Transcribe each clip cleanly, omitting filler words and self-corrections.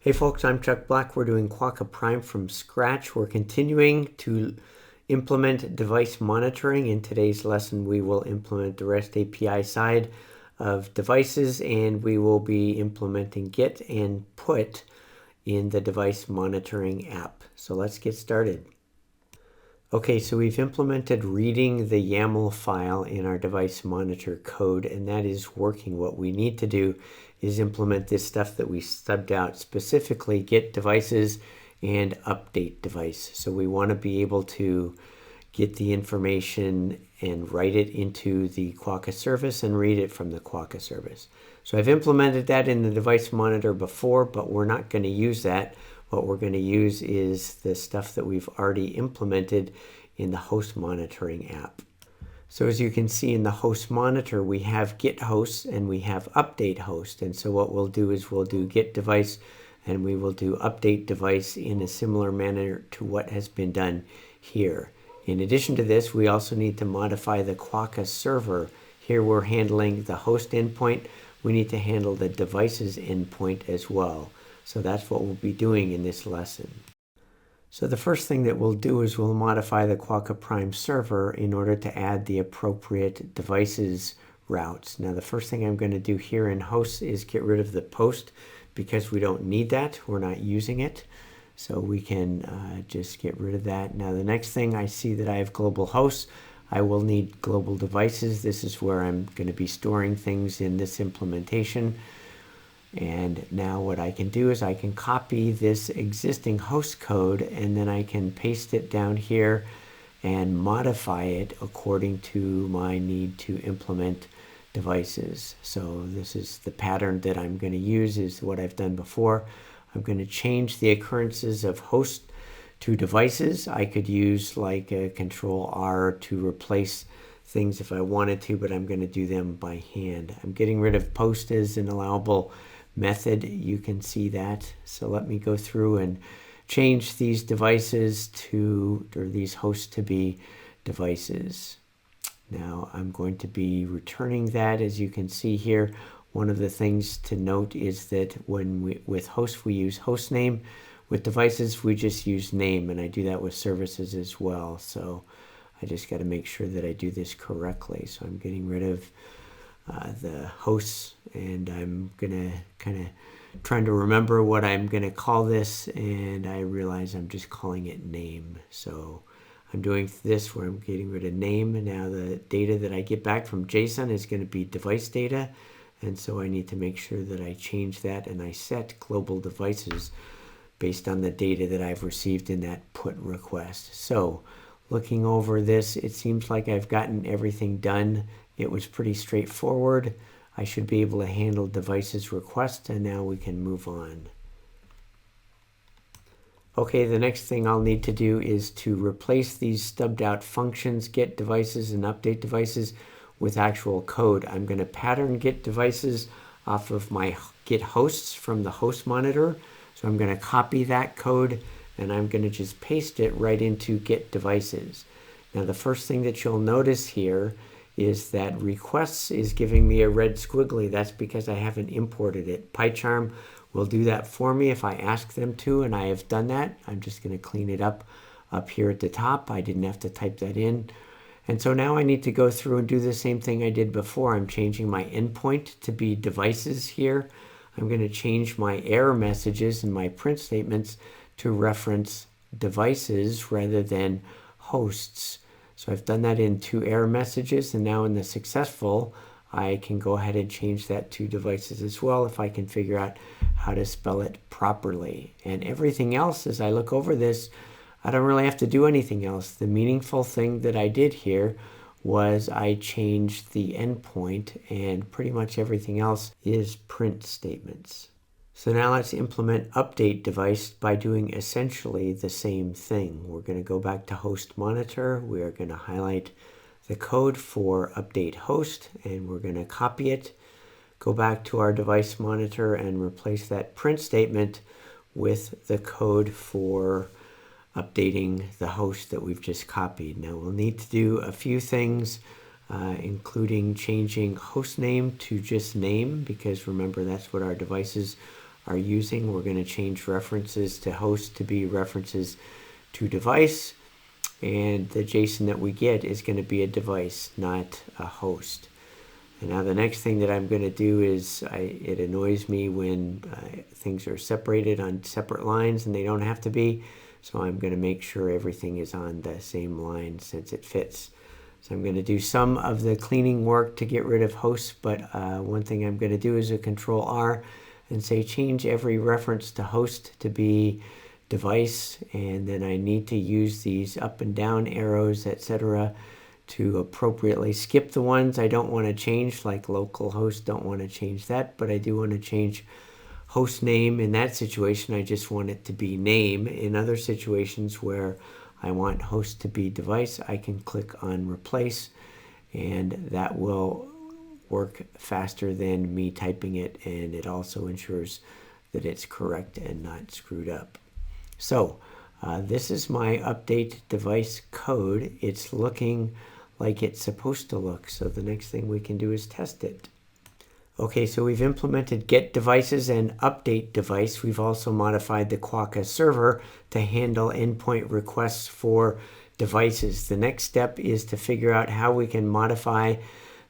Hey folks, I'm Chuck Black. We're doing Quakka Prime from scratch. We're continuing to implement device monitoring. In today's lesson, we will implement the REST API side of devices, and we will be implementing get and put in the device monitoring app. So let's get started. Okay, so we've implemented reading the YAML file in our device monitor code, and that is working. What we need to do is implement this stuff that we stubbed out, specifically get devices and update device. So we want to be able to get the information and write it into the Quakka service and read it from the Quakka service. So I've implemented that in the device monitor before, but we're not going to use that. What we're going to use is the stuff that we've already implemented in the host monitoring app. So as you can see in the host monitor, we have get hosts and we have update host. And so what we'll do is we'll do get device and we will do update device in a similar manner to what has been done here. In addition to this, we also need to modify the quokka-server. Here we're handling the host endpoint. We need to handle the devices endpoint as well. So that's what we'll be doing in this lesson. So the first thing that we'll do is we'll modify the Quakka Prime server in order to add the appropriate devices routes. Now the first thing I'm going to do here in hosts is get rid of the post because we don't need that. We're not using it. So we can just get rid of that. Now the next thing, I see that I have global hosts. I will need global devices. This is where I'm going to be storing things in this implementation. And now what I can do is I can copy this existing host code and then I can paste it down here and modify it according to my need to implement devices. So this is the pattern that I'm going to use, is what I've done before. I'm going to change the occurrences of host to devices. I could use like a Control R to replace things if I wanted to, but I'm going to do them by hand. I'm getting rid of post as an allowable method. You can see that. So let me go through and change these devices to, or these hosts to be devices. Now I'm going to be returning that. As you can see here, one of the things to note is that when with hosts we use host name. With devices we just use name, and I do that with services as well. So I just got to make sure that I do this correctly. So I'm getting rid of the hosts, and I'm gonna kind of trying to remember what I'm gonna call this, and I realize I'm just calling it name. So I'm doing this where I'm getting rid of name, and now the data that I get back from JSON is going to be device data, and so I need to make sure that I change that and I set global devices based on the data that I've received in that put request. So looking over this, it seems like I've gotten everything done. It was pretty straightforward. I should be able to handle devices request, and now we can move on. Okay, the next thing I'll need to do is to replace these stubbed out functions, get devices and update devices, with actual code. I'm going to pattern get devices off of my get hosts from the host monitor. So I'm going to copy that code and I'm going to just paste it right into get devices. Now the first thing that you'll notice here is that requests is giving me a red squiggly. That's because I haven't imported it. PyCharm will do that for me if I ask them to, and I have done that. I'm just going to clean it up here at the top. I didn't have to type that in. And so now I need to go through and do the same thing I did before. I'm changing my endpoint to be devices here. I'm going to change my error messages and my print statements to reference devices rather than hosts. So I've done that in 2 error messages, and now in the successful, I can go ahead and change that to devices as well if I can figure out how to spell it properly. And everything else, as I look over this, I don't really have to do anything else. The meaningful thing that I did here was I changed the endpoint, and pretty much everything else is print statements. So now let's implement update device by doing essentially the same thing. We're going to go back to host monitor. We are going to highlight the code for update host, and we're going to copy it, go back to our device monitor and replace that print statement with the code for updating the host that we've just copied. Now we'll need to do a few things, including changing host name to just name, because remember that's what our devices are using. We're going to change references to host to be references to device, and the JSON that we get is going to be a device, not a host. And now the next thing that I'm going to do is, it annoys me when things are separated on separate lines and they don't have to be. So I'm going to make sure everything is on the same line since it fits. So I'm going to do some of the cleaning work to get rid of hosts, but one thing I'm going to do is a Control R and say change every reference to host to be device, and then I need to use these up and down arrows, etc., to appropriately skip the ones I don't want to change, like localhost, don't want to change that, but I do want to change host name. In that situation, I just want it to be name. In other situations where I want host to be device, I can click on replace, and that will work faster than me typing it, and it also ensures that it's correct and not screwed up. So this is my update device code. It's looking like it's supposed to look. So the next thing we can do is test it. Okay, so we've implemented get devices and update device. We've also modified the Quokka-server to handle endpoint requests for devices. The next step is to figure out how we can modify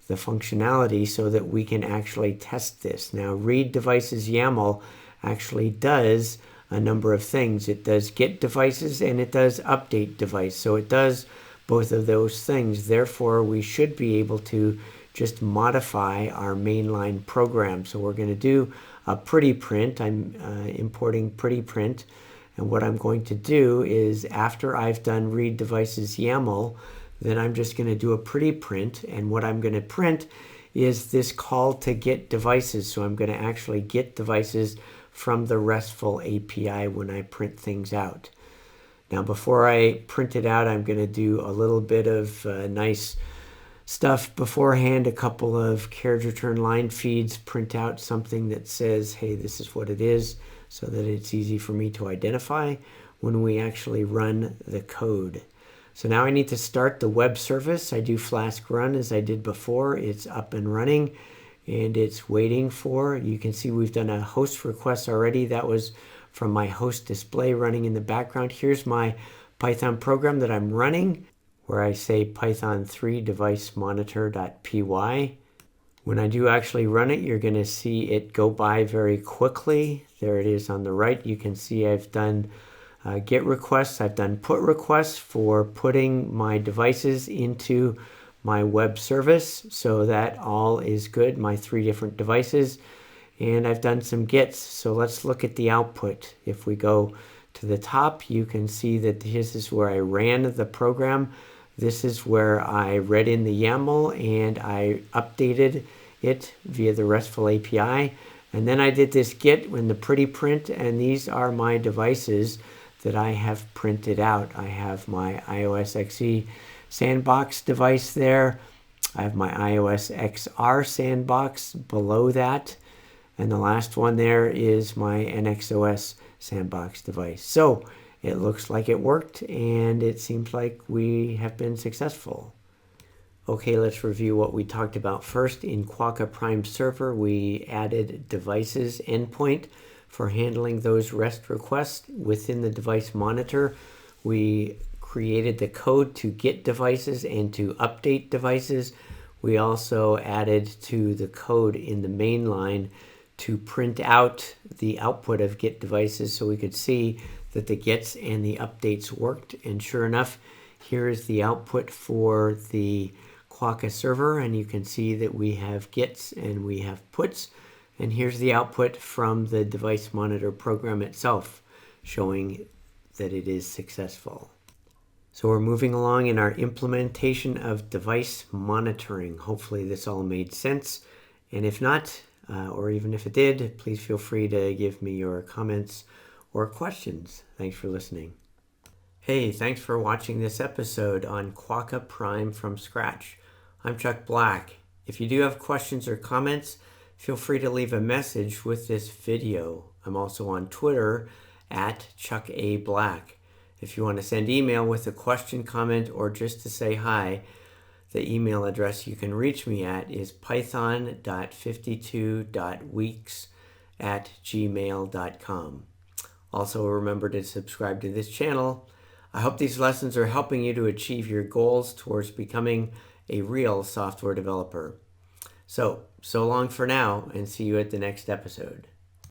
the functionality so that we can actually test this. Now, read devices YAML actually does a number of things. It does get devices and it does update device. So it does both of those things. Therefore, we should be able to just modify our mainline program. So we're going to do a pretty print. I'm importing pretty print. And what I'm going to do is, after I've done read devices YAML, then I'm just going to do a pretty print. And what I'm going to print is this call to get devices. So I'm going to actually get devices from the RESTful API when I print things out. Now, before I print it out, I'm going to do a little bit of nice stuff beforehand, a couple of carriage return line feeds, print out something that says, hey, this is what it is, so that it's easy for me to identify when we actually run the code. So now I need to start the web service. I do flask run as I did before. It's up and running and it's waiting for, you can see we've done a host request already. That was from my host display running in the background. Here's my Python program that I'm running, where I say python3 device monitor.py. When I do actually run it, you're going to see it go by very quickly. There it is on the right. You can see I've done get requests. I've done put requests for putting my devices into my web service. So that all is good, my 3 different devices. And I've done some gets. So let's look at the output. If we go to the top, you can see that this is where I ran the program. This is where I read in the YAML and I updated it via the RESTful API. And then I did this get in the pretty print, and these are my devices that I have printed out. I have my iOS XE sandbox device there. I have my iOS XR sandbox below that. And the last one there is my NXOS sandbox device. So it looks like it worked, and it seems like we have been successful. Okay, let's review what we talked about first. In Quakka Prime Server, we added devices endpoint for handling those REST requests. Within the device monitor, we created the code to get devices and to update devices. We also added to the code in the main line to print out the output of get devices so we could see that the gets and the updates worked. And sure enough, here is the output for the Quakka server, and you can see that we have gets and we have puts. And here's the output from the device monitor program itself, showing that it is successful. So we're moving along in our implementation of device monitoring. Hopefully this all made sense. And if not, or even if it did, please feel free to give me your comments or questions. Thanks for listening. Hey, thanks for watching this episode on Quakka Prime from scratch. I'm Chuck Black. If you do have questions or comments, feel free to leave a message with this video. I'm also on Twitter at Chuck A. Black. If you want to send email with a question, comment, or just to say hi, the email address you can reach me at is python.52.weeks quokka-server@gmail.com. Also, remember to subscribe to this channel. I hope these lessons are helping you to achieve your goals towards becoming a real software developer. So long for now, and see you at the next episode.